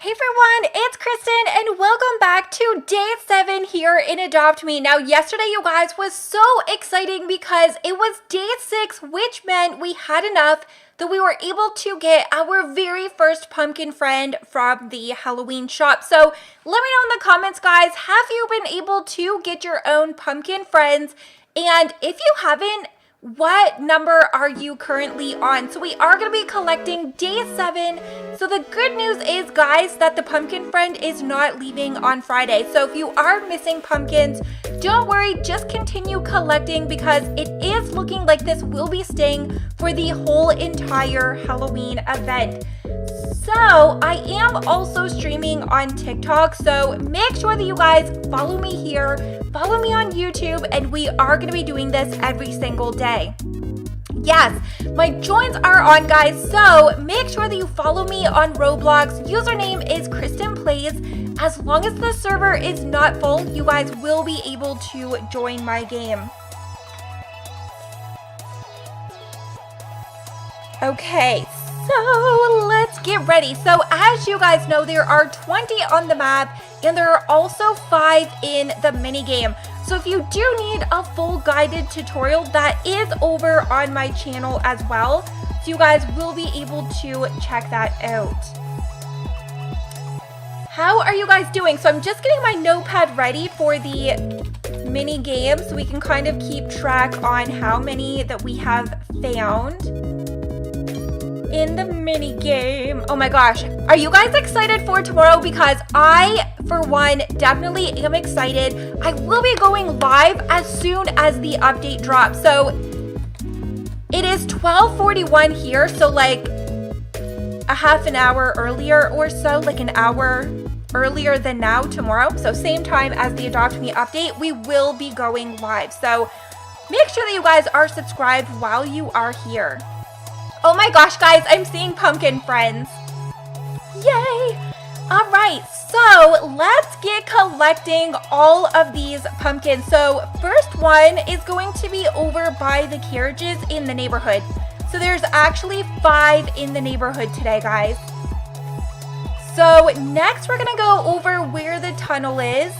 Hey everyone, it's Kristen and welcome back to day 7 here in Adopt Me. Now yesterday you guys was so exciting because it was day 6, which meant we had enough that we were able to get our very first pumpkin friend from the Halloween shop. So let me know in the comments guys, have you been able to get your own pumpkin friends? And if you haven't, what number are you currently on? So we are going to be collecting day 7. So the good news is guys that the pumpkin friend is not leaving on Friday. So if you are missing pumpkins, don't worry, just continue collecting because it is looking like this will be staying for the whole entire Halloween event. So I am also streaming on TikTok, so make sure that you guys follow me here, follow me on YouTube, and we are going to be doing this every single day. Yes, my joins are on guys, so make sure that you follow me on Roblox. Username is Krystin Plays. As long as the server is not full, you guys will be able to join my game. Okay, so let's get ready. So as you guys know, there are 20 on the map and there are also 5 in the minigame. So if you do need a full guided tutorial, that is over on my channel as well. So you guys will be able to check that out. How are you guys doing? So I'm just getting my notepad ready for the mini game so we can kind of keep track on how many that we have found in the mini game. Oh my gosh, are you guys excited for tomorrow? Because I, for one, definitely am excited. I will be going live as soon as the update drops. So it is 12:41 here, so like a half an hour earlier or so, like an hour earlier than now tomorrow. So same time as the Adopt Me update, we will be going live. So make sure that you guys are subscribed while you are here. Oh my gosh, guys, I'm seeing pumpkin friends. Yay! All right, so let's get collecting all of these pumpkins. So first one is going to be over by the carriages in the neighborhood. So there's actually 5 in the neighborhood today, guys. So next we're gonna go over where the tunnel is.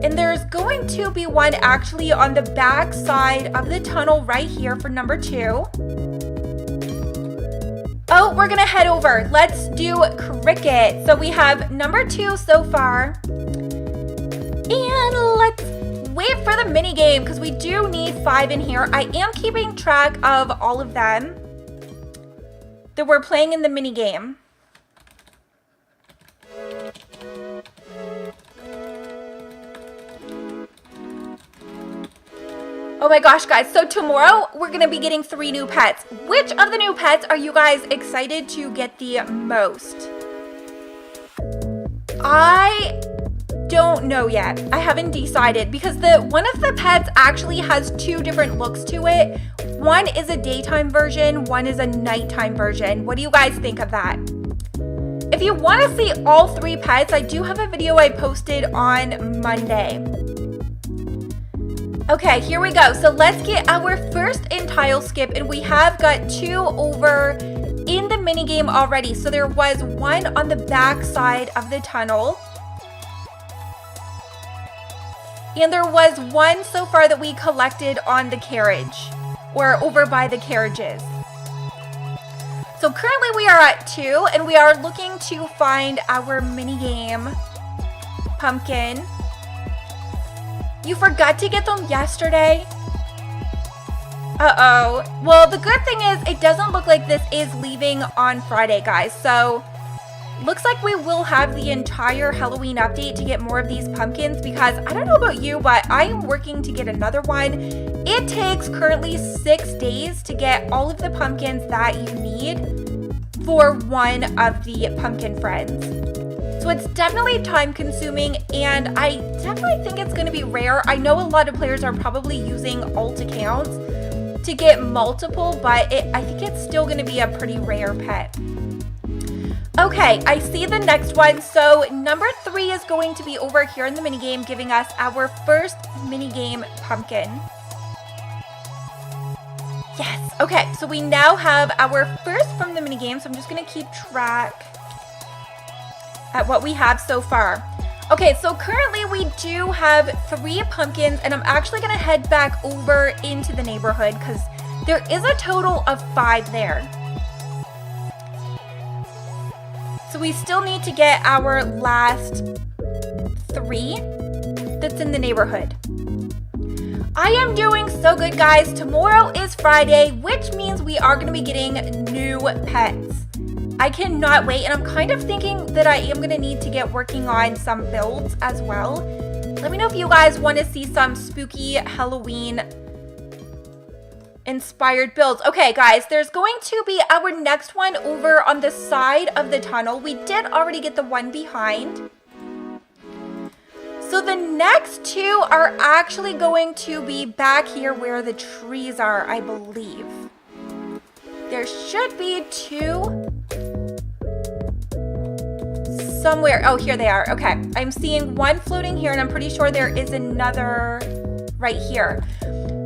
And there's going to be one actually on the back side of the tunnel right here for number 2. Oh, we're gonna head over. Let's do cricket. So we have number 2 so far. And let's wait for the mini game because we do need 5 in here. I am keeping track of all of them that we're playing in the mini game. Oh my gosh, guys, so tomorrow we're going to be getting 3 new pets. Which of the new pets are you guys excited to get the most? I don't know yet. I haven't decided because one of the pets actually has 2 different looks to it. One is a daytime version, one is a nighttime version. What do you guys think of that? If you want to see all 3 pets, I do have a video I posted on Monday. Okay, here we go. So let's get our first in tile skip, and we have got 2 over in the mini game already. So there was 1 on the back side of the tunnel. And there was 1 so far that we collected on the carriage or over by the carriages. So currently we are at 2 and we are looking to find our mini game pumpkin. You forgot to get them yesterday? Uh-oh. Well, the good thing is it doesn't look like this is leaving on Friday, guys. So looks like we will have the entire Halloween update to get more of these pumpkins because I don't know about you, but I am working to get another one. It takes currently 6 days to get all of the pumpkins that you need for one of the pumpkin friends. So it's definitely time consuming and I definitely think it's going to be rare. I know a lot of players are probably using alt accounts to get multiple, but I think it's still going to be a pretty rare pet. Okay, I see the next one. So number 3 is going to be over here in the minigame, giving us our first minigame pumpkin. Yes, okay, so we now have our first from the minigame, so I'm just going to keep track at what we have so far. Okay, so currently we do have 3 pumpkins, and I'm actually gonna head back over into the neighborhood because there is a total of 5 there. So we still need to get our last 3 that's in the neighborhood. I am doing so good, guys. Tomorrow is Friday, which means we are going to be getting new pets. I cannot wait, and I'm kind of thinking that I am going to need to get working on some builds as well. Let me know if you guys want to see some spooky Halloween inspired builds. Okay, guys, there's going to be our next one over on the side of the tunnel. We did already get the one behind. So the next 2 are actually going to be back here where the trees are, I believe. There should be 2 somewhere. Oh, here they are. Okay, I'm seeing one floating here, and I'm pretty sure there is another right here.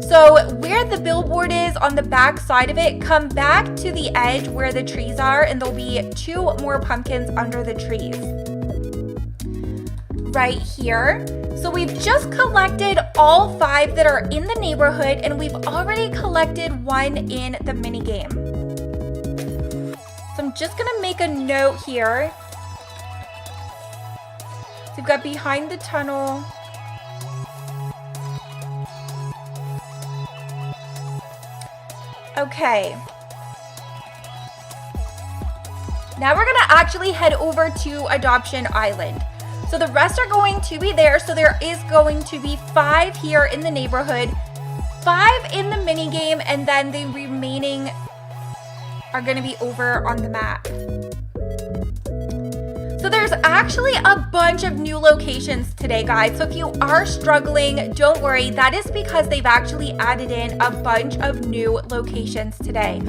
So where the billboard is on the back side of it, come back to the edge where the trees are, and there'll be 2 more pumpkins under the trees. Right here. So we've just collected all 5 that are in the neighborhood, and we've already collected 1 in the minigame. So I'm just gonna make a note here. So we've got behind the tunnel. Okay. Now we're gonna actually head over to Adoption Island. So the rest are going to be there. So there is going to be 5 here in the neighborhood, 5 in the minigame, and then the remaining are going to be over on the map. So there's actually a bunch of new locations today, guys. So if you are struggling, don't worry. That is because they've actually added in a bunch of new locations today.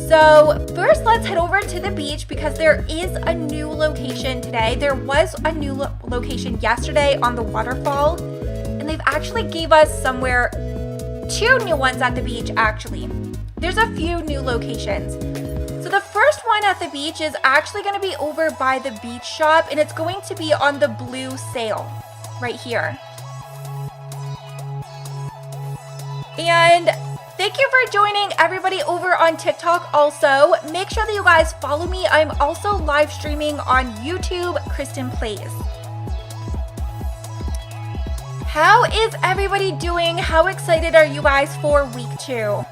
So first, let's head over to the beach because there is a new location today. There was a new location yesterday on the waterfall, and they've actually gave us somewhere 2 new ones at the beach, actually. There's a few new locations. So the first one at the beach is actually going to be over by the beach shop, and it's going to be on the blue sail right here. And thank you for joining everybody over on TikTok also. Make sure that you guys follow me. I'm also live streaming on YouTube, Krystin Plays. How is everybody doing? How excited are you guys for week 2?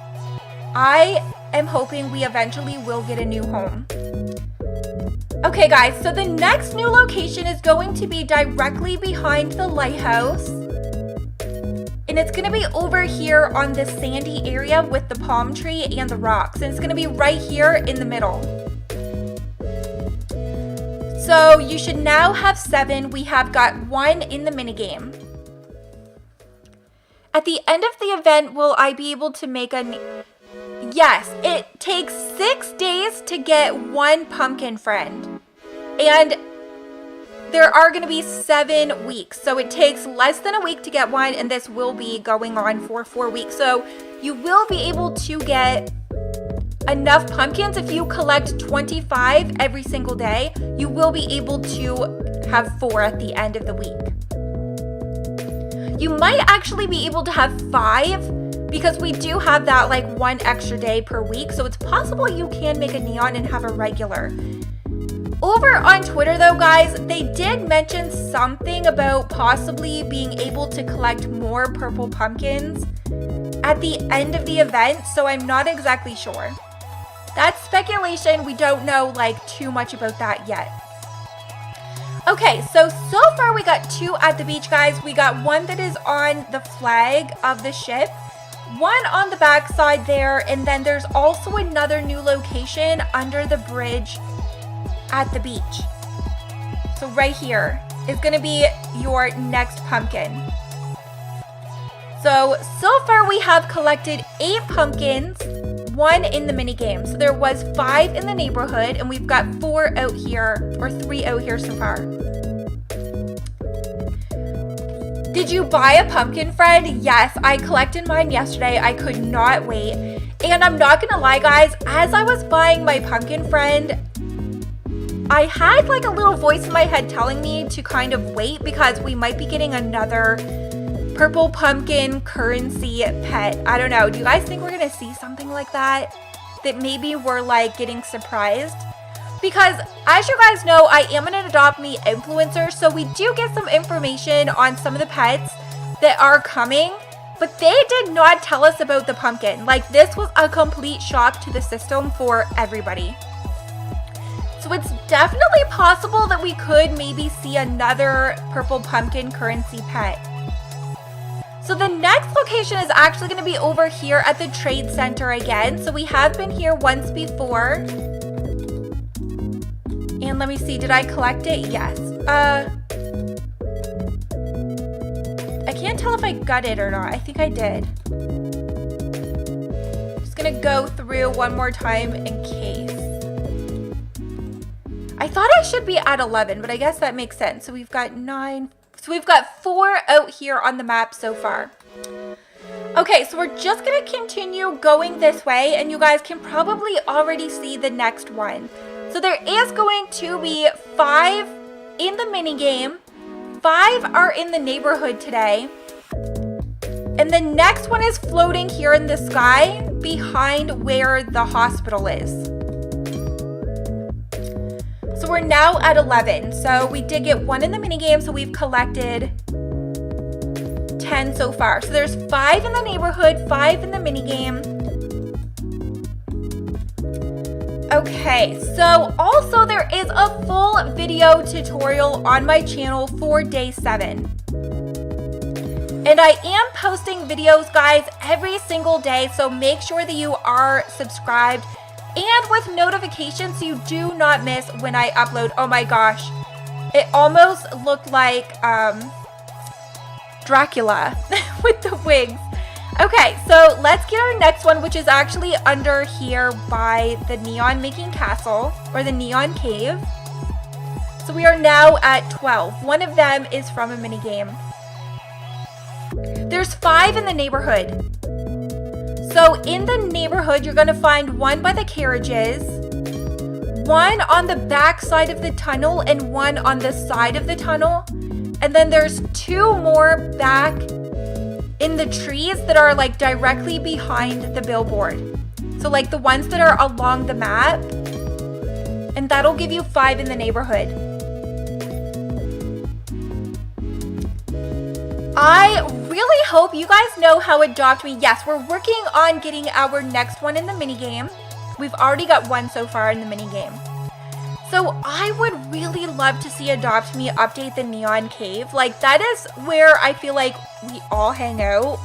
I am hoping we eventually will get a new home. Okay, guys, so the next new location is going to be directly behind the lighthouse. And it's going to be over here on the sandy area with the palm tree and the rocks. And it's going to be right here in the middle. So you should now have 7. We have got 1 in the minigame. At the end of the event, will I be able to make a... Yes, it takes 6 days to get 1 pumpkin friend. And there are going to be 7 weeks. So it takes less than a week to get 1, and this will be going on for 4 weeks. So you will be able to get enough pumpkins. If you collect 25 every single day, you will be able to have 4 at the end of the week. You might actually be able to have 5 because we do have that like 1 extra day per week. So it's possible you can make a neon and have a regular. Over on Twitter though, guys, they did mention something about possibly being able to collect more purple pumpkins at the end of the event, so I'm not exactly sure. That's speculation. We don't know like too much about that yet. Okay, so far we got 2 at the beach, guys. We got 1 that is on the flag of the ship, 1 on the back side there, and then there's also another new location under the bridge at the beach. So right here is going to be your next pumpkin. So far we have collected 8 pumpkins, 1 in the minigame. So there was 5 in the neighborhood, and we've got 4 out here, or 3 out here so far. Did you buy a pumpkin friend? Yes, I collected mine yesterday. I could not wait. And I'm not gonna lie, guys, as I was buying my pumpkin friend, I had like a little voice in my head telling me to kind of wait because we might be getting another purple pumpkin currency pet. I don't know. Do you guys think we're gonna see something like that? That maybe we're like getting surprised? Because as you guys know, I am an Adopt Me influencer, so we do get some information on some of the pets that are coming, but they did not tell us about the pumpkin. Like, this was a complete shock to the system for everybody. So it's definitely possible that we could maybe see another purple pumpkin currency pet. So the next location is actually going to be over here at the Trade Center again. So we have been here once before. And let me see, did I collect it? Yes. I can't tell if I got it or not. I think I did. Just gonna go through one more time in case. I thought I should be at 11, but I guess that makes sense. So we've got 9. So we've got 4 out here on the map so far. Okay, so we're just gonna continue going this way, and you guys can probably already see the next one. So there is going to be 5 in the mini game. 5 are in the neighborhood today. And the next one is floating here in the sky behind where the hospital is. So we're now at 11. So we did get 1 in the mini game, so we've collected 10 so far. So there's 5 in the neighborhood, 5 in the mini game. Okay, so also there is a full video tutorial on my channel for day 7. And I am posting videos, guys, every single day, so make sure that you are subscribed and with notifications so you do not miss when I upload. Oh my gosh, it almost looked like Dracula with the wigs. Okay, so let's get our next one, which is actually under here by the Neon Making Castle, or the Neon Cave. So we are now at 12. One of them is from a minigame. There's 5 in the neighborhood. So in the neighborhood, you're gonna find 1 by the carriages, 1 on the back side of the tunnel, and 1 on the side of the tunnel. And then there's 2 more back in the trees that are like directly behind the billboard. So like the ones that are along the map, and that'll give you 5 in the neighborhood. I really hope you guys know how Adopt Me. Yes, we're working on getting our next one in the minigame. We've already got 1 so far in the minigame. So I would really love to see Adopt Me update the Neon Cave. Like, that is where I feel like we all hang out.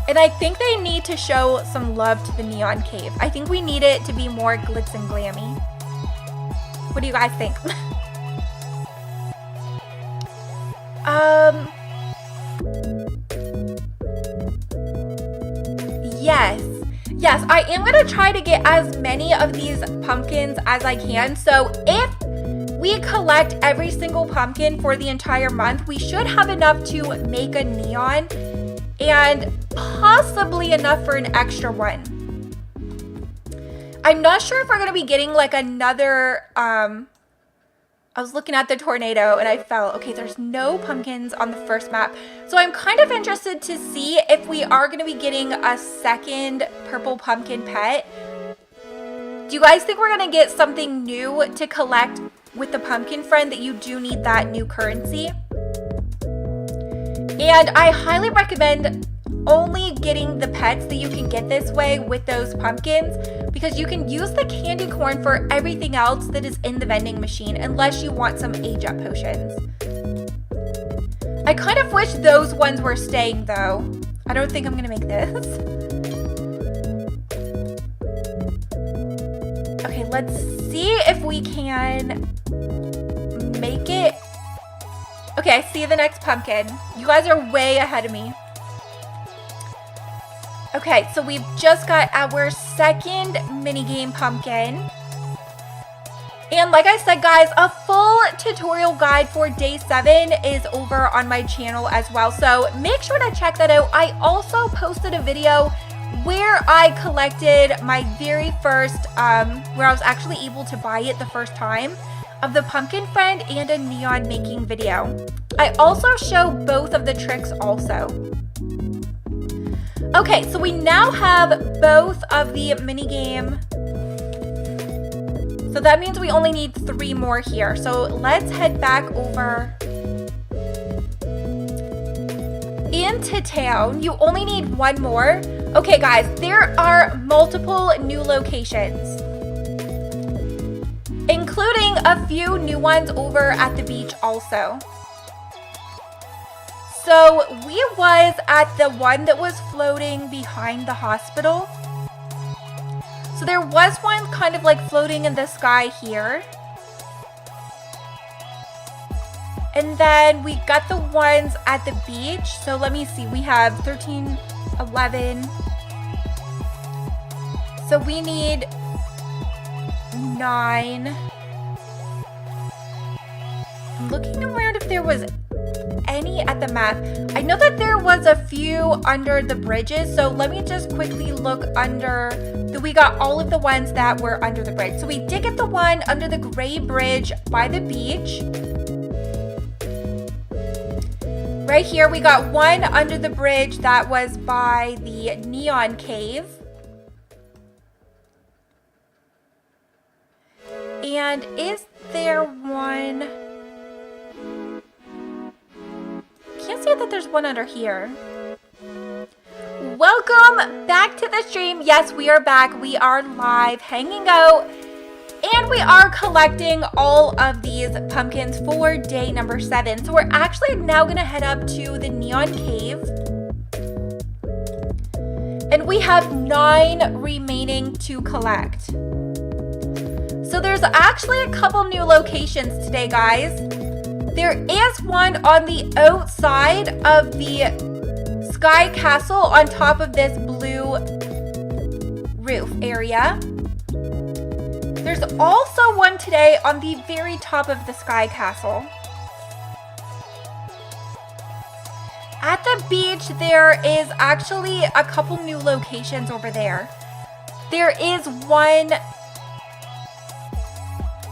And I think they need to show some love to the Neon Cave. I think we need it to be more glitz and glammy. What do you guys think? Yes, I am going to try to get as many of these pumpkins as I can. So if we collect every single pumpkin for the entire month, we should have enough to make a neon and possibly enough for an extra one. I'm not sure if we're going to be getting like another, I was looking at the tornado and I fell. Okay, there's no pumpkins on the first map. So I'm kind of interested to see if we are going to be getting a second purple pumpkin pet. Do you guys think we're going to get something new to collect with the pumpkin friend that you do need that new currency? And I highly recommend only getting the pets that you can get this way with those pumpkins, because you can use the candy corn for everything else that is in the vending machine unless you want some age up potions. I kind of wish those ones were staying though. I don't think I'm gonna make this. Okay, let's see if we can make it. Okay, I see the next pumpkin. You guys are way ahead of me. Okay, so we've just got our second minigame pumpkin. And like I said, guys, a full tutorial guide for day 7 is over on my channel as well. So make sure to check that out. I also posted a video where I collected my very first, where I was actually able to buy it the first time, of the pumpkin friend and a neon making video. I also show both of the tricks also. Okay, so we now have both of the minigame. So that means we only need 3 more here. So let's head back over into town. You only need 1 more. Okay guys, there are multiple new locations, including a few new ones over at the beach also. So we was at the one that was floating behind the hospital. So there was one kind of like floating in the sky here. And then we got the ones at the beach. So let me see, we have 13, 11. So we need 9. I'm looking around if there was any at the map. I know that there was a few under the bridges, so let me just quickly look under. We got all of the ones that were under the bridge. So we did get the one under the gray bridge by the beach. Right here we got one under the bridge that was by the neon cave. And is there one? Can't see that there's one under here. Welcome back to the stream. Yes, we are back. We are live, hanging out, and we are collecting all of these pumpkins for day number 7. So we're actually now gonna head up to the neon cave, and we have 9 remaining to collect. So there's actually a couple new locations today, guys. There is one on the outside of the Sky Castle on top of this blue roof area. There's also one today on the very top of the Sky Castle. At the beach, there is actually a couple new locations over there. There is one.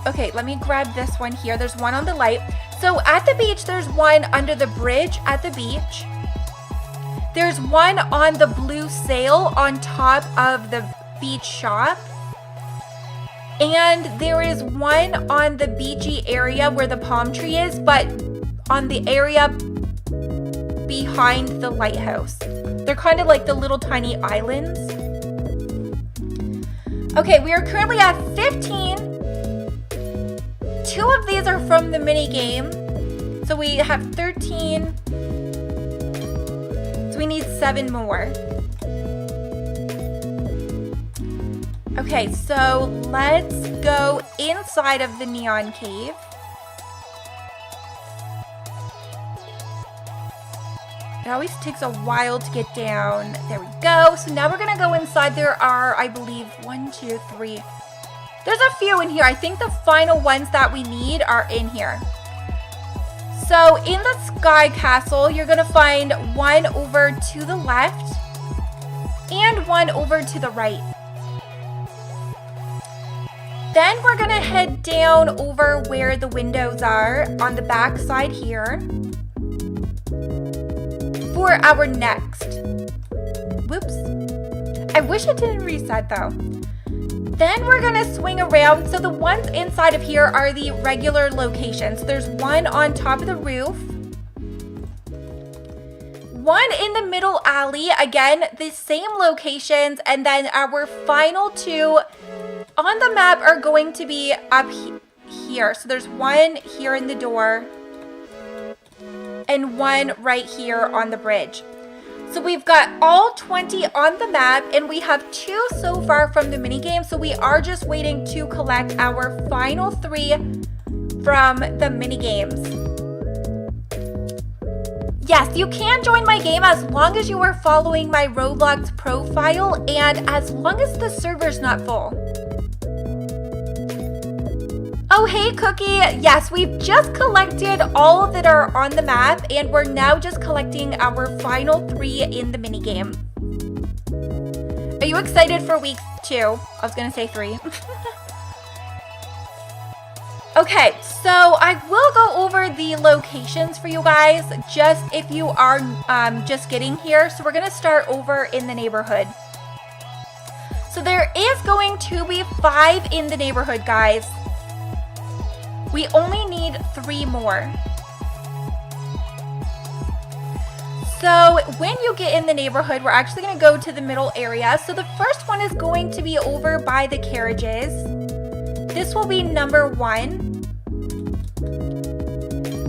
Okay, let me grab this one here. There's one on the light. So at the beach, there's one under the bridge at the beach. There's one on the blue sail on top of the beach shop. And there is one on the beachy area where the palm tree is, but on the area behind the lighthouse. They're kind of like the little tiny islands. Okay, we are currently at 15. 2 of these are from the mini game. So we have 13. So we need 7 more. Okay, so let's go inside of the neon cave. It always takes a while to get down. There we go. So now we're gonna go inside. There are, I believe, 1, 2, 3. There's a few in here. I think the final ones that we need are in here. So in the Sky Castle, you're gonna find one over to the left and one over to the right. Then we're gonna head down over where the windows are on the back side here for our next. Whoops. I wish it didn't reset though. Then we're gonna swing around. So the ones inside of here are the regular locations. There's one on top of the roof. One in the middle alley. Again, the same locations. And then our final 2 on the map are going to be up here. So there's one here in the door and one right here on the bridge. So we've got all 20 on the map, and we have 2 so far from the minigame. So we are just waiting to collect our final 3 from the minigames. Yes, you can join my game as long as you are following my Roblox profile and as long as the server's not full. Oh, hey, Cookie. Yes, we've just collected all that are on the map, and we're now just collecting our final 3 in the minigame. you excited for week 2? I was gonna say 3. Okay, so I will go over the locations for you guys, just if you are just getting here. So we're gonna start over in the neighborhood. So there is going to be 5 in the neighborhood, guys. We only need 3 more. So when you get in the neighborhood, we're actually going to go to the middle area. So the first one is going to be over by the carriages. This will be number 1.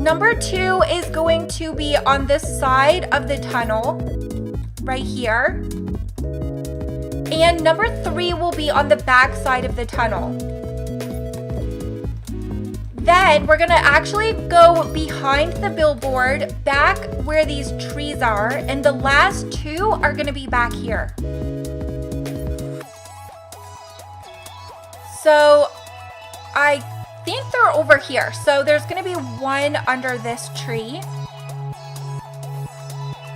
Number 2 is going to be on this side of the tunnel, right here. And number 3 will be on the back side of the tunnel. Then we're gonna actually go behind the billboard, back where these trees are, and the last 2 are gonna be back here. So I think they're over here. So there's gonna be 1 under this tree,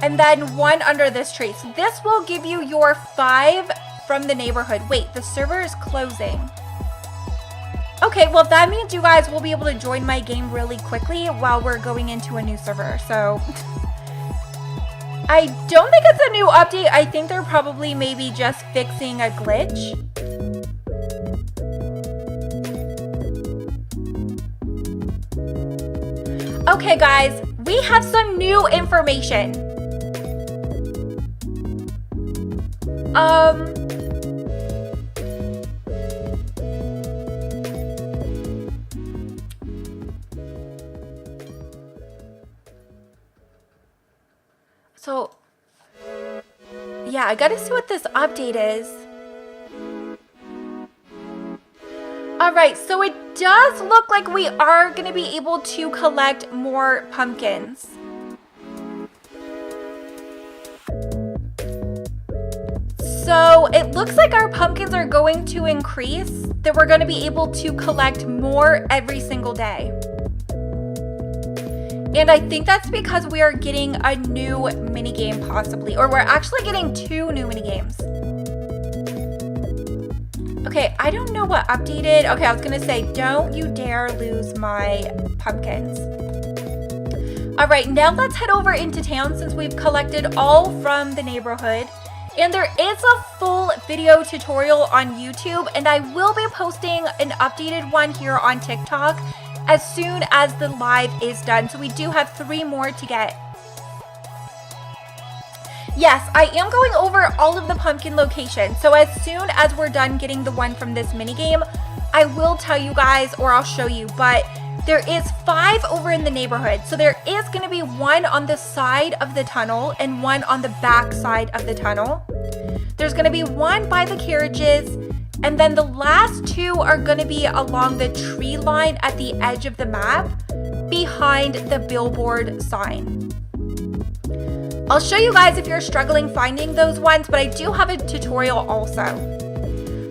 and then 1 under this tree. So this will give you your 5 from the neighborhood. Wait, the server is closing. Okay, well that means you guys will be able to join my game really quickly while we're going into a new server. So I don't think it's a new update. I think they're probably maybe just fixing a glitch. Okay guys, we have some new information. So, yeah, I gotta see what this update is. Alright, so it does look like we are gonna be able to collect more pumpkins. So it looks like our pumpkins are going to increase, that we're gonna be able to collect more every single day. And I think that's because we are getting a new minigame possibly, or we're actually getting 2 new minigames. Okay, I don't know what updated. Okay, I was gonna say, don't you dare lose my pumpkins. All right, now let's head over into town since we've collected all from the neighborhood. And there is a full video tutorial on YouTube, and I will be posting an updated one here on TikTok as soon as the live is done. So we do have 3 more to get. Yes, I am going over all of the pumpkin locations. So as soon as we're done getting the one from this minigame, I will tell you guys, or I'll show you, but there is 5 over in the neighborhood. So there is gonna be 1 on the side of the tunnel and 1 on the back side of the tunnel. There's gonna be 1 by the carriages, and then the last 2 are going to be along the tree line at the edge of the map behind the billboard sign. I'll show you guys if you're struggling finding those ones, but I do have a tutorial also.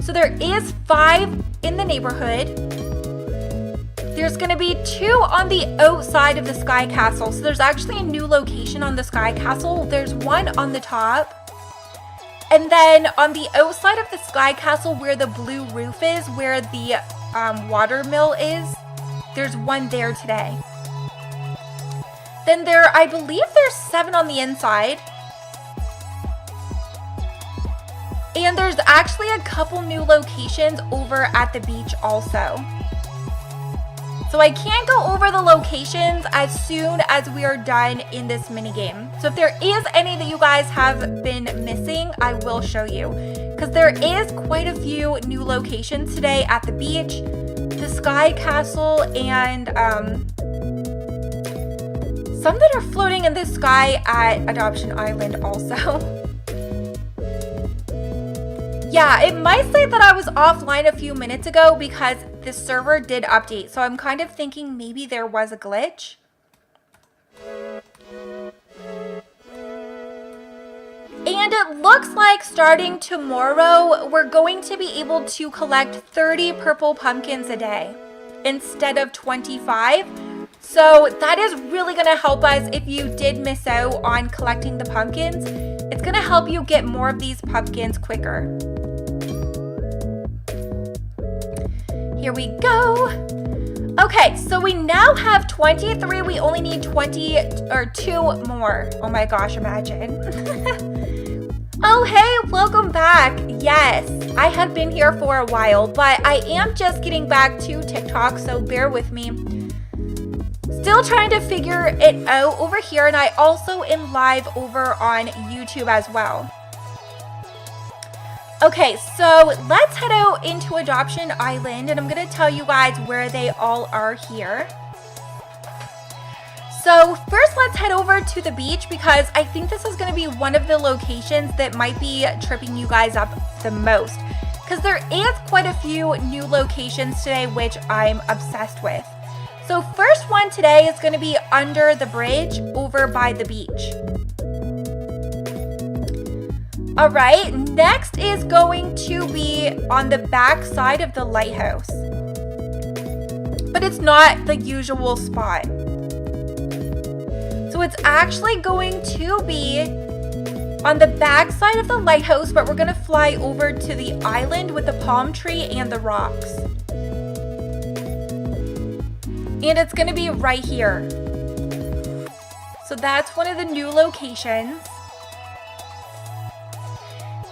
So there is 5 in the neighborhood. There's going to be 2 on the outside of the Sky Castle. So there's actually a new location on the Sky Castle. There's 1 on the top. And then on the outside of the Sky Castle where the blue roof is, where the water mill is, there's 1 there today. Then I believe there's 7 on the inside. And there's actually a couple new locations over at the beach also. So I can't go over the locations as soon as we are done in this minigame. So if there is any that you guys have been missing, I will show you. Because there is quite a few new locations today at the beach, the Sky Castle, and some that are floating in the sky at Adoption Island also. Yeah, it might say that I was offline a few minutes ago because the server did update. So I'm kind of thinking maybe there was a glitch. And it looks like starting tomorrow, we're going to be able to collect 30 purple pumpkins a day instead of 25. So that is really going to help us if you did miss out on collecting the pumpkins. It's gonna help you get more of these pumpkins quicker. Here we go. Okay, so we now have 23. We only need 2 more. Oh my gosh, imagine. Oh, hey, welcome back. Yes, I have been here for a while, but I am just getting back to TikTok, so bear with me. Still trying to figure it out over here, and I also am live over on YouTube as well. Okay, so let's head out into Adoption Island, and I'm going to tell you guys where they all are here. So first, let's head over to the beach because I think this is going to be one of the locations that might be tripping you guys up the most, because there is quite a few new locations today, which I'm obsessed with. So first one today is going to be under the bridge over by the beach. All right, next is going to be on the back side of the lighthouse, but it's not the usual spot. So it's actually going to be on the back side of the lighthouse, but we're going to fly over to the island with the palm tree and the rocks. And it's going to be right here. So that's one of the new locations.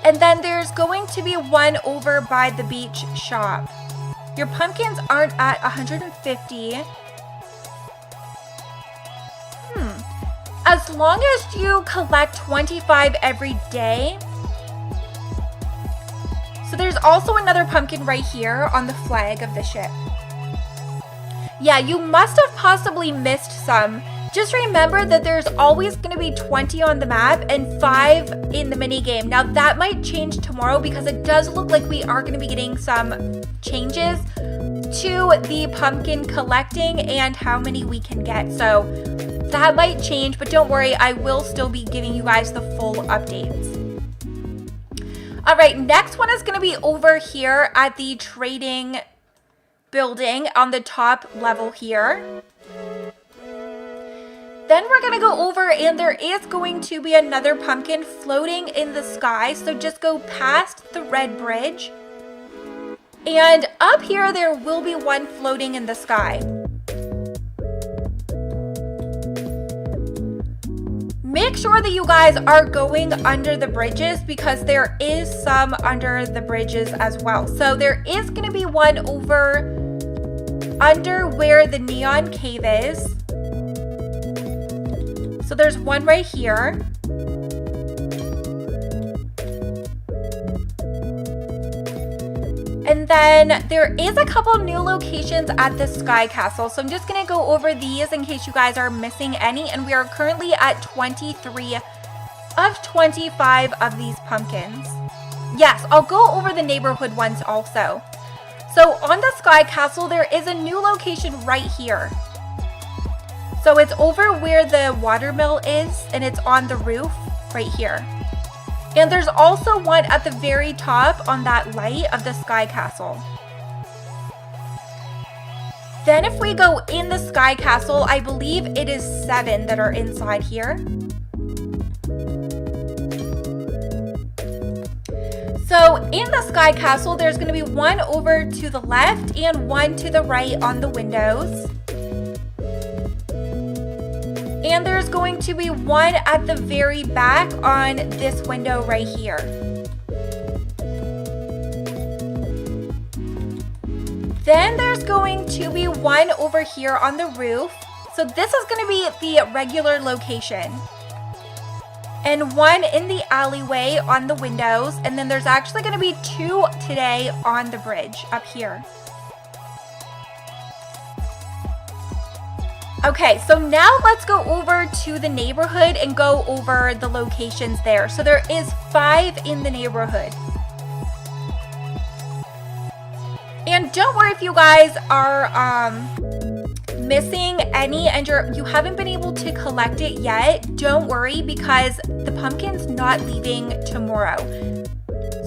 And then there's going to be one over by the beach shop. Your pumpkins aren't at 150. As long as you collect 25 every day. So there's also another pumpkin right here on the flag of the ship. Yeah, you must have possibly missed some. Just remember that there's always going to be 20 on the map and 5 in the mini game. Now that might change tomorrow because it does look like we are going to be getting some changes to the pumpkin collecting and how many we can get. So that might change, but don't worry, I will still be giving you guys the full updates. All right, next one is going to be over here at the trading building on the top level here. Then we're going to go over and there is going to be another pumpkin floating in the sky. So just go past the red bridge. And up here, there will be one floating in the sky. Make sure that you guys are going under the bridges because there is some under the bridges as well. So there is going to be one over under where the neon cave is. So there's one right here. And then there is a couple new locations at the Sky Castle. So I'm just going to go over these in case you guys are missing any. And we are currently at 23 of 25 of these pumpkins. Yes, I'll go over the neighborhood ones also. So on the Sky Castle, there is a new location right here. So it's over where the watermill is and it's on the roof right here. And there's also one at the very top on that light of the Sky Castle. Then if we go in the Sky Castle, I believe it is 7 that are inside here. So in the Sky Castle, there's going to be one over to the left and one to the right on the windows. And there's going to be one at the very back on this window right here. Then there's going to be one over here on the roof. So this is going to be the regular location. And one in the alleyway on the windows. And then there's actually going to be 2 today on the bridge up here. Okay, so now let's go over to the neighborhood and go over the locations there. So there is 5 in the neighborhood. And don't worry if you guys are missing any and you haven't been able to collect it yet. Don't worry because the pumpkin's not leaving tomorrow.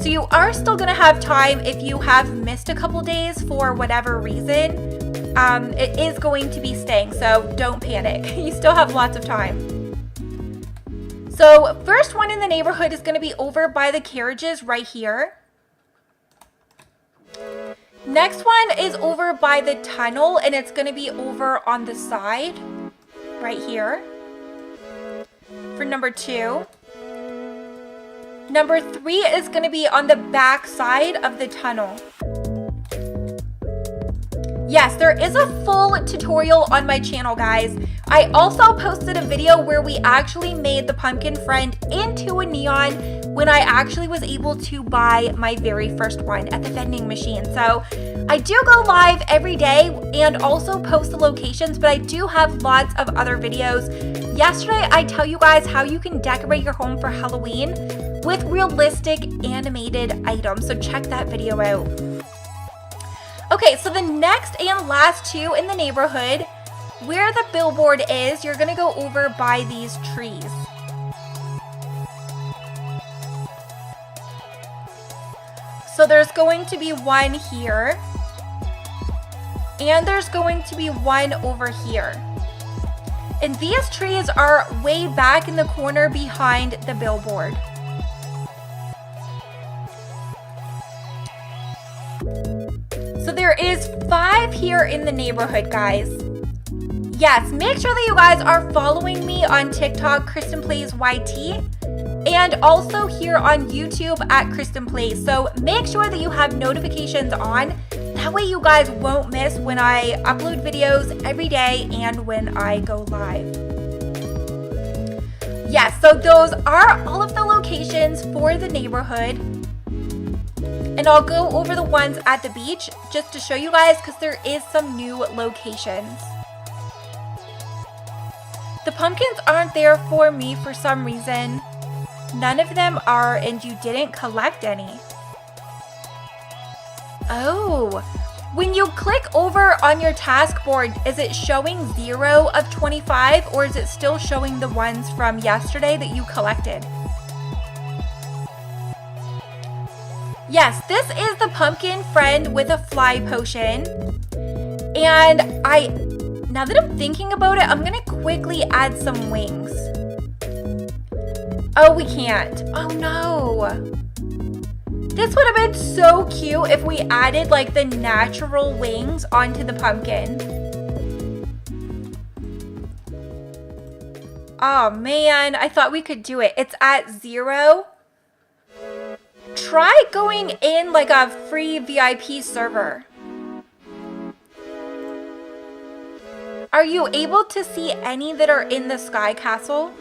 So you are still going to have time if you have missed a couple days for whatever reason. It is going to be staying, so don't panic. You still have lots of time. So first one in the neighborhood is going to be over by the carriages right here. Next one is over by the tunnel, and it's going to be over on the side right here for number 2. Number 3 is going to be on the back side of the tunnel. Yes, there is a full tutorial on my channel, guys. I also posted a video where we actually made the pumpkin friend into a neon when I actually was able to buy my very first one at the vending machine. So I do go live every day and also post the locations, but I do have lots of other videos. Yesterday, I tell you guys how you can decorate your home for Halloween with realistic animated items. So check that video out. Okay, so the next and last 2 in the neighborhood, where the billboard is, you're gonna go over by these trees. So there's going to be one here, and there's going to be one over here. And these trees are way back in the corner behind the billboard. So there is 5 here in the neighborhood, guys. Yes, make sure that you guys are following me on TikTok, Krystin Plays YT, and also here on YouTube at Krystin Plays. So make sure that you have notifications on. That way you guys won't miss when I upload videos every day and when I go live. Yes, so those are all of the locations for the neighborhood. And I'll go over the ones at the beach just to show you guys because there is some new locations. The pumpkins aren't there for me for some reason. None of them are, and you didn't collect any. Oh, when you click over on your task board, is it showing 0 of 25 or is it still showing the ones from yesterday that you collected? Yes, this is the pumpkin friend with a fly potion. And now that I'm thinking about it, I'm gonna quickly add some wings. Oh, we can't. Oh no. This would have been so cute if we added like the natural wings onto the pumpkin. Oh man, I thought we could do it. It's at 0. Try going in like a free VIP server. Are you able to see any that are in the Sky Castle?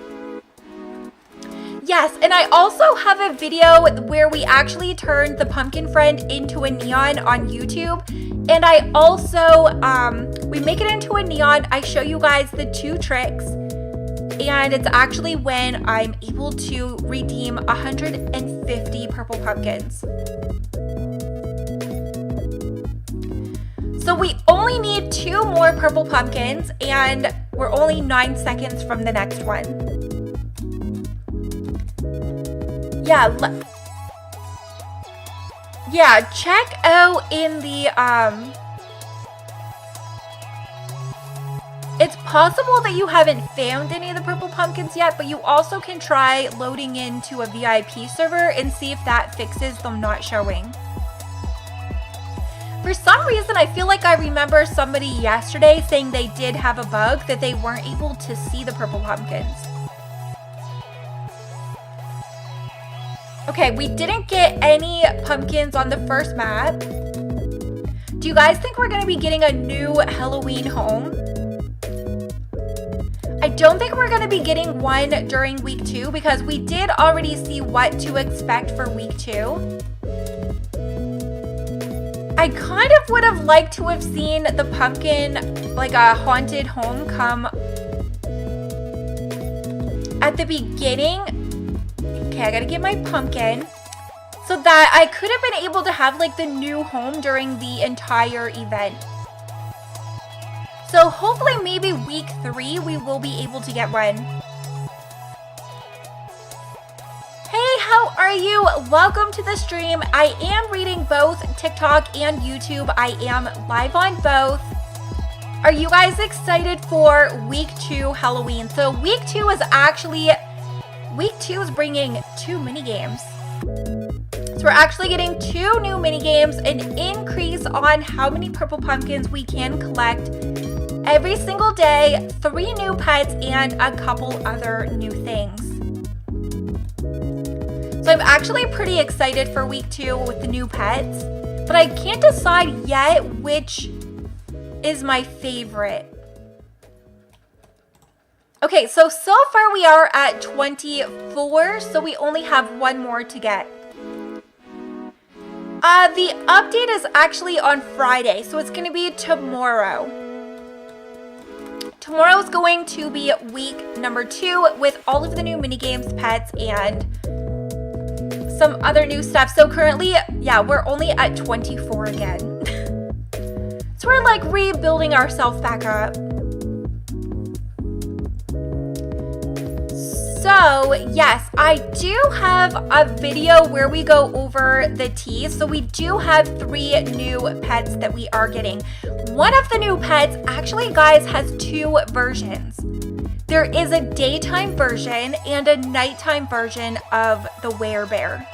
Yes, and I also have a video where we actually turned the pumpkin friend into a neon on YouTube. And I also, we make it into a neon. I show you guys the 2 tricks. And it's actually when I'm able to redeem 150 purple pumpkins. So we only need 2 more purple pumpkins and we're only 9 seconds from the next one. Yeah, check out in the, it's possible that you haven't found any of the purple pumpkins yet, but you also can try loading into a VIP server and see if that fixes them not showing. For some reason, I feel like I remember somebody yesterday saying they did have a bug that they weren't able to see the purple pumpkins. Okay, we didn't get any pumpkins on the first map. Do you guys think we're going to be getting a new Halloween home? I don't think we're going to be getting one during week 2 because we did already see what to expect for week 2. I kind of would have liked to have seen the pumpkin, like a haunted home, come at the beginning. Okay, I gotta get my pumpkin so that I could have been able to have like the new home during the entire event. So hopefully maybe week 3 we will be able to get one. Hey, how are you? Welcome to the stream. I am reading both TikTok and YouTube. I am live on both. Are you guys excited for week 2 Halloween? So week 2 is actually week 2 is bringing 2 mini games. So we're actually getting 2 new mini games, an increase on how many purple pumpkins we can collect every single day, 3 new pets, and a couple other new things. So I'm actually pretty excited for week 2 with the new pets, but I can't decide yet which is my favorite. Okay, so far we are at 24, so we only have 1 more to get. The update is actually on Friday, so it's going to be tomorrow. Tomorrow is going to be week number 2 with all of the new minigames, pets, and some other new stuff. So currently, yeah, we're only at 24 again. So we're like rebuilding ourselves back up. So yes, I do have a video where we go over the teas. So we do have 3 new pets that we are getting. One of the new pets actually, guys, has 2 versions. There is a daytime version and a nighttime version of the werebear.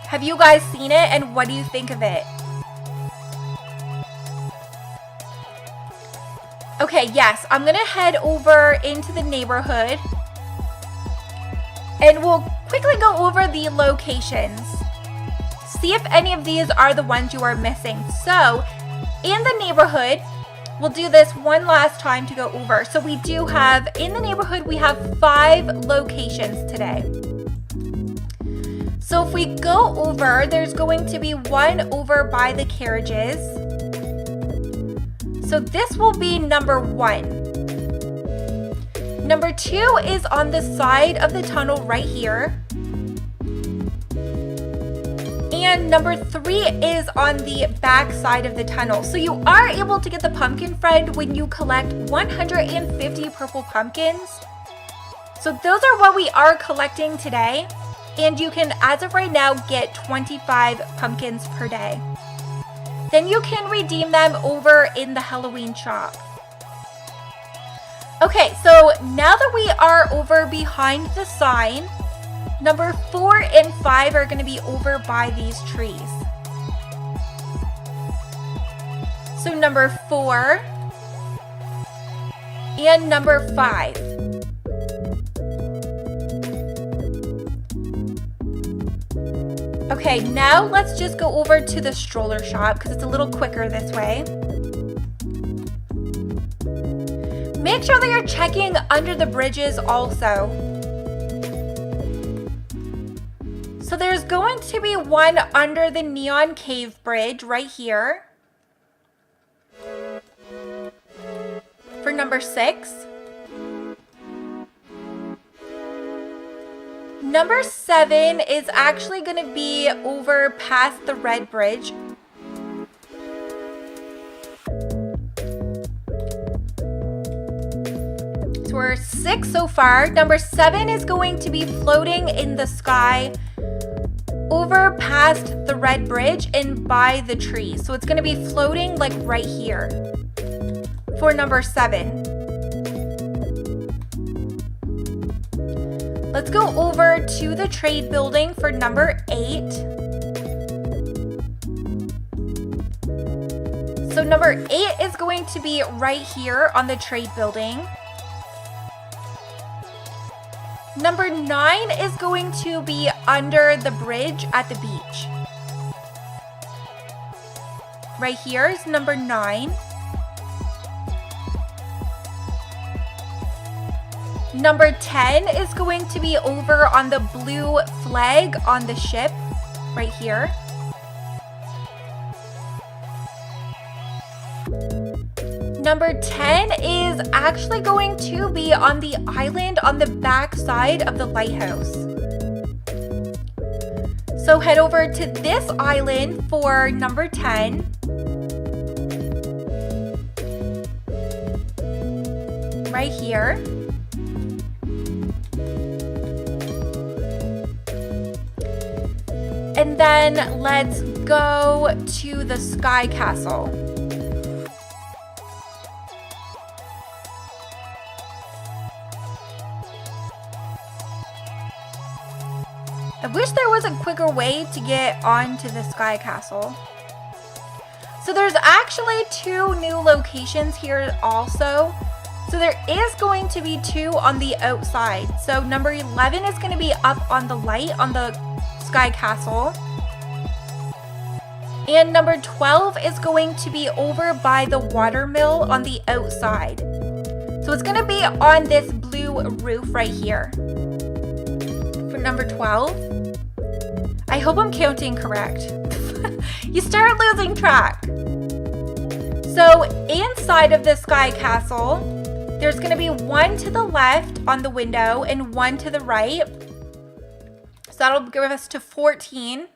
Have you guys seen it, and what do you think of it? Okay, yes, I'm gonna head over into the neighborhood and we'll quickly go over the locations. See if any of these are the ones you are missing. So, in the neighborhood, we'll do this one last time to go over. So we do have, in the neighborhood, we have 5 locations today. So if we go over, there's going to be 1 over by the carriages. So this will be number 1. Number 2 is on the side of the tunnel right here. And number 3 is on the back side of the tunnel. So you are able to get the pumpkin friend when you collect 150 purple pumpkins. So those are what we are collecting today. And you can, as of right now, get 25 pumpkins per day. Then you can redeem them over in the Halloween shop. Okay, so now that we are over behind the sign, number 4 and 5 are going to be over by these trees. So number 4 and number 5. Okay, now let's just go over to the stroller shop because it's a little quicker this way. Make sure that you're checking under the bridges also. So there's going to be 1 under the Neon Cave Bridge right here. For number 6. Number 7 is actually going to be over past the Red Bridge. So we're 6 so far. Number 7 is going to be floating in the sky over past the Red Bridge and by the tree. So it's going to be floating like right here for number 7. Let's go over to the trade building for number 8. So number 8 is going to be right here on the trade building. Number 9 is going to be under the bridge at the beach. Right here is number 9. Number 10 is going to be over on the blue flag on the ship, right here. Number 10 is actually going to be on the island on the back side of the lighthouse. So head over to this island for number 10. Right here. And then let's go to the Sky Castle. was a quicker way to get onto the Sky Castle. So there's actually 2 new locations here also. So there is going to be 2 on the outside. So number 11 is going to be up on the light on the Sky Castle. And number 12 is going to be over by the watermill on the outside. So it's going to be on this blue roof right here. For number 12. I hope I'm counting correct. You start losing track. So inside of the Sky Castle, there's going to be 1 to the left on the window and 1 to the right. So that'll give us to 14.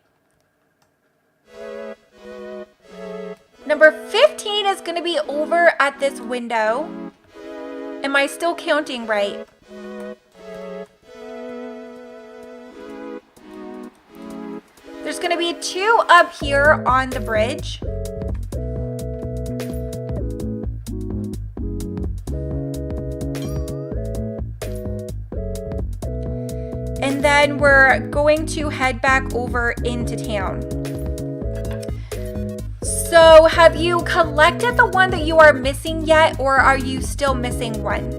Number 15 is going to be over at this window. Am I still counting right? There's going to be 2 up here on the bridge. And then we're going to head back over into town. So have you collected the one that you are missing yet, or are you still missing one?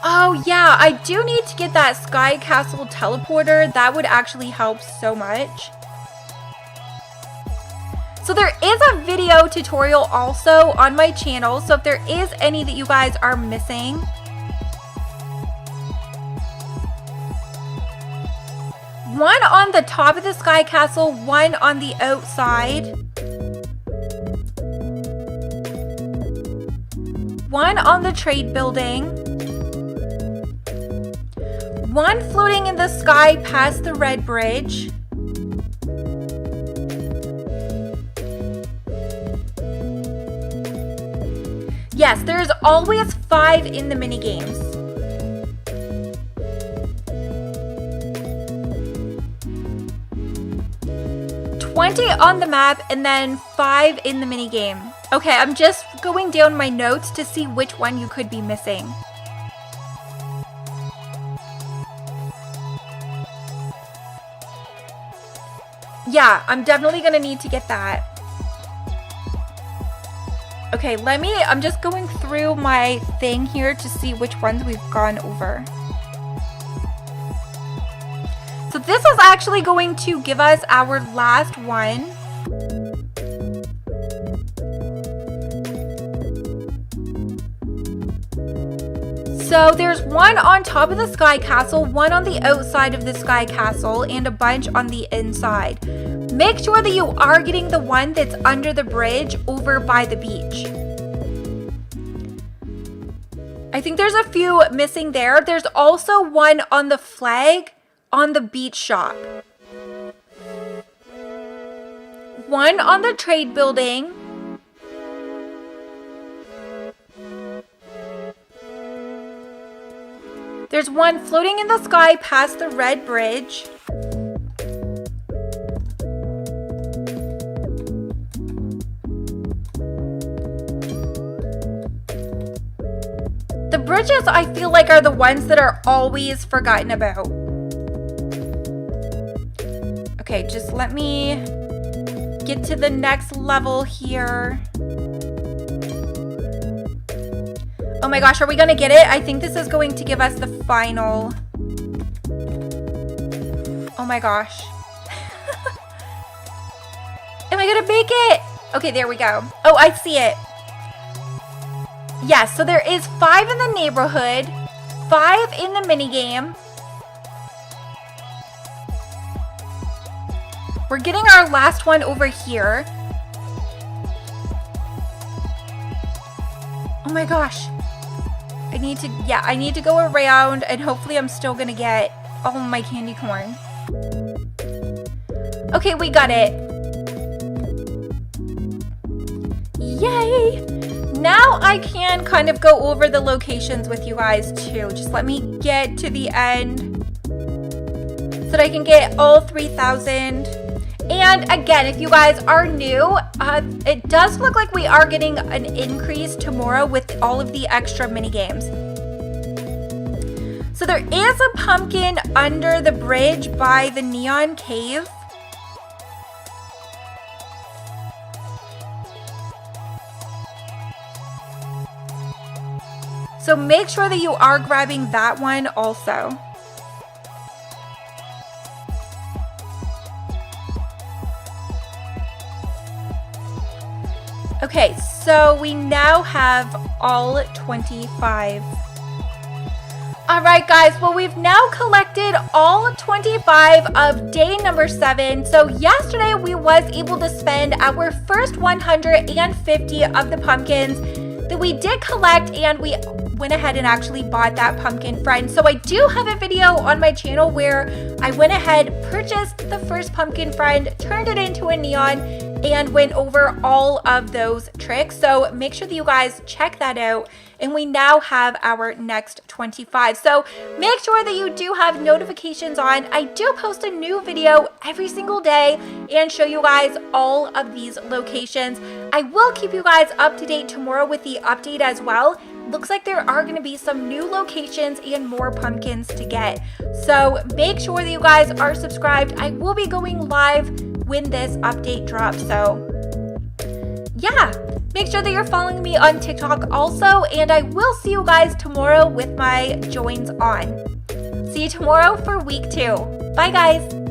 Oh yeah, I do need to get that Sky Castle teleporter. That would actually help so much. So there is a video tutorial also on my channel. So if there is any that you guys are missing, one on the top of the Sky Castle, one on the outside, one on the trade building, one floating in the sky past the red bridge, yes, there's always 5 in the mini games. $20 on the map and then 5 in the mini game. Okay, I'm just going down my notes to see which one you could be missing. Yeah, I'm definitely gonna need to get that. Okay, I'm just going through my thing here to see which ones we've gone over. So this is actually going to give us our last one. So there's one on top of the Sky Castle, one on the outside of the Sky Castle, and a bunch on the inside. Make sure that you are getting the one that's under the bridge over by the beach. I think there's a few missing there. There's also one on the flag on the beach shop. One on the trade building. There's one floating in the sky past the red bridge. The bridges, I feel like, are the ones that are always forgotten about. Okay, just let me get to the next level here. Oh my gosh, are we gonna get it? I think this is going to give us the final. Oh my gosh. Am I gonna make it? Okay, there we go. Oh, I see it. Yes, so there is 5 in the neighborhood, 5 in the minigame. We're getting our last one over here. Oh my gosh. I need to go around, and hopefully I'm still gonna get all my candy corn. Okay, we got it. Yay! Now I can kind of go over the locations with you guys too. Just let me get to the end. So that I can get all 3,000. And again, if you guys are new, it does look like we are getting an increase tomorrow with all of the extra mini games. So there is a pumpkin under the bridge by the neon cave. So make sure that you are grabbing that one also. Okay, so we now have all 25. All right, guys, well, we've now collected all 25 of day number 7. So yesterday we was able to spend our first 150 of the pumpkins that we did collect, and we went ahead and actually bought that pumpkin friend. So I do have a video on my channel where I went ahead, purchased the first pumpkin friend, turned it into a neon, and went over all of those tricks. So make sure that you guys check that out. And we now have our next 25. So make sure that you do have notifications on. I do post a new video every single day and show you guys all of these locations. I will keep you guys up to date tomorrow with the update as well. Looks like there are going to be some new locations and more pumpkins to get. So make sure that you guys are subscribed. I will be going live when this update drops. So yeah, make sure that you're following me on TikTok also, and I will see you guys tomorrow with my joins on. See you tomorrow for week 2. Bye, guys.